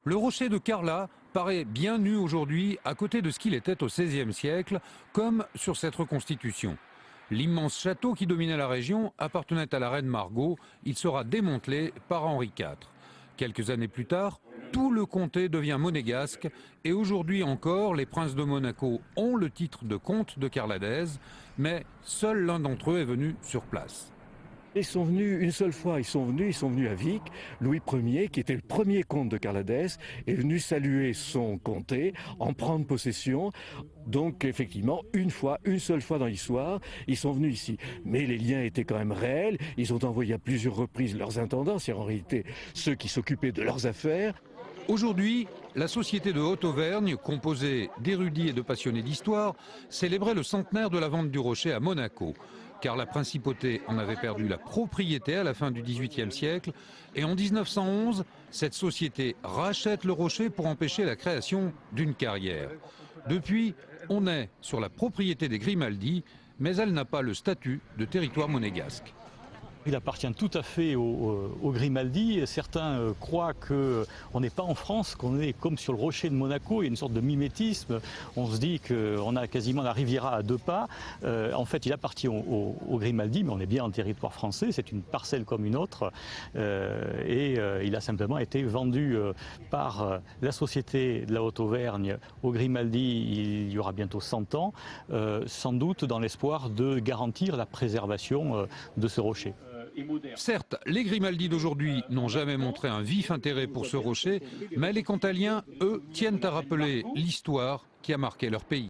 Le rocher de Carla paraît bien nu aujourd'hui à côté de ce qu'il était au XVIe siècle, comme sur cette reconstitution. L'immense château qui dominait la région appartenait à la reine Margot. Il sera démantelé par Henri IV. Quelques années plus tard, tout le comté devient monégasque et aujourd'hui encore, les princes de Monaco ont le titre de comte de Carladèze, mais seul l'un d'entre eux est venu sur place. Ils sont venus une seule fois, ils sont venus à Vic. Louis Ier, qui était le premier comte de Carladès, est venu saluer son comté, en prendre possession. Donc effectivement, une seule fois dans l'histoire, ils sont venus ici. Mais les liens étaient quand même réels. Ils ont envoyé à plusieurs reprises leurs intendants, c'est en réalité ceux qui s'occupaient de leurs affaires. Aujourd'hui, la Société de Haute-Auvergne, composée d'érudits et de passionnés d'histoire, célébrait le centenaire de la vente du rocher à Monaco. Car la principauté en avait perdu la propriété à la fin du XVIIIe siècle. Et en 1911, cette société rachète le rocher pour empêcher la création d'une carrière. Depuis, on est sur la propriété des Grimaldi, mais elle n'a pas le statut de territoire monégasque. Il appartient tout à fait aux Grimaldi. Certains croient qu'on n'est pas en France, qu'on est comme sur le rocher de Monaco. Il y a une sorte de mimétisme. On se dit qu'on a quasiment la Riviera à 2 pas. En fait, il appartient aux Grimaldi, mais on est bien en territoire français. C'est une parcelle comme une autre. Il a simplement été vendu par la Société de la Haute-Auvergne aux Grimaldi il y aura bientôt 100 ans, sans doute dans l'espoir de garantir la préservation de ce rocher. Certes, les Grimaldi d'aujourd'hui n'ont jamais montré un vif intérêt pour ce rocher, mais les Cantaliens, eux, tiennent à rappeler l'histoire qui a marqué leur pays.